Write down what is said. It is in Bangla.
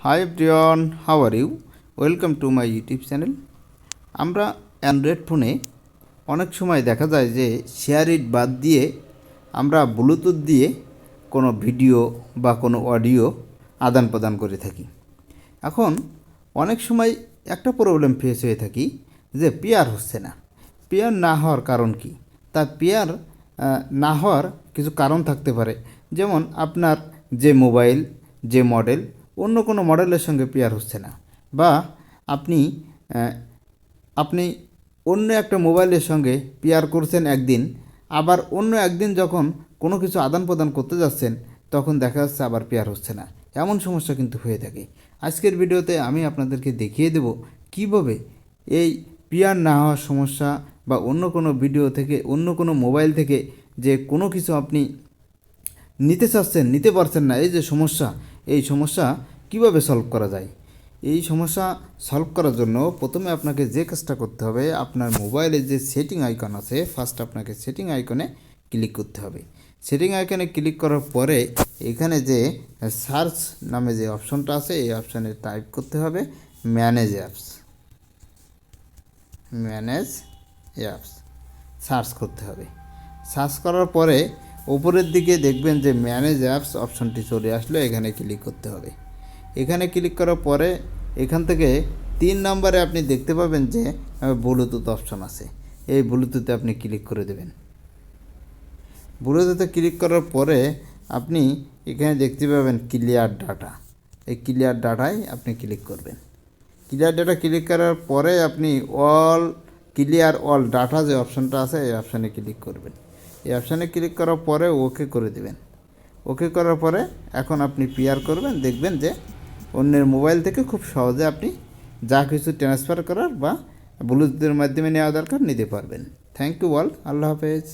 High everyone, how are you? Welcome to my YouTube channel. আমরা অ্যান্ড্রয়েড ফোনে অনেক সময় দেখা যায় যে শেয়ার ইট বাদ দিয়ে আমরা ব্লুটুথ দিয়ে কোনো ভিডিও বা কোনো অডিও আদান প্রদান করে থাকি। এখন অনেক সময় একটা প্রবলেম ফেস হয়ে থাকি যে পেয়ার হচ্ছে না। পেয়ার না হওয়ার কারণ কি? তার পেয়ার না হওয়ার কিছু কারণ থাকতে পারে, যেমন আপনার যে মোবাইল, যে মডেল অন্য কোনো মডেলের সঙ্গে পেয়ার হচ্ছে না, বা আপনি আপনি অন্য একটা মোবাইলের সঙ্গে পেয়ার করছেন একদিন, আবার অন্য একদিন যখন কোনো কিছু আদান প্রদান করতে যাচ্ছেন তখন দেখা যাচ্ছে আবার পেয়ার হচ্ছে না। এমন সমস্যা কিন্তু হয়ে থাকে। আজকের ভিডিওতে আমি আপনাদেরকে দেখিয়ে দেব কীভাবে এই পেয়ার না হওয়ার সমস্যা বা অন্য কোনো ভিডিও থেকে, অন্য কোনো মোবাইল থেকে যে কোনো কিছু আপনি নিতে চাচ্ছেন, নিতে পারছেন না, এই যে সমস্যা, এই সমস্যা কিভাবে সলভ করা যায়। এই সমস্যা সলভ করার জন্য প্রথমে আপনাকে যে কাজটা করতে হবে, আপনার মোবাইলে যে সেটিং আইকন আছে, ফার্স্ট আপনাকে সেটিং আইকনে ক্লিক করতে হবে। সেটিং আইকনে ক্লিক করার পরে এখানে যে সার্চ নামে যে অপশনটা আছে, এই অপশানে টাইপ করতে হবে manage apps. Manage apps search করতে হবে। সার্চ করার পরে উপরের দিকে দেখবেন যে ম্যানেজ অ্যাপস অপশনটি চলে আসলো, এখানে ক্লিক করতে হবে। এখানে ক্লিক করার পরে এখান থেকে 3 নম্বরে আপনি দেখতে পাবেন যে ব্লুটুথ অপশন আছে, এই ব্লুটুথে আপনি ক্লিক করে দেবেন। ব্লুটুথে ক্লিক করার পরে আপনি এখানে দেখতে পাবেন ক্লিয়ার ডাটা, এই ক্লিয়ার ডাটায় আপনি ক্লিক করবেন। ক্লিয়ার ডাটা ক্লিক করার পরে আপনি ক্লিয়ার অল ডাটা যে অপশানটা আছে, এই অপশানে ক্লিক করবেন। এই অপশানে ক্লিক করার পরে ওকে করে দেবেন। ওকে করার পরে এখন আপনি পেয়ার করবেন, দেখবেন যে অন্যের মোবাইল থেকে খুব সহজে আপনি যা কিছু ট্রান্সফার করার বা ব্লুটুথের মাধ্যমে নেওয়া দরকার নিতে পারবেন। Thank you all. আল্লাহ হাফেজ।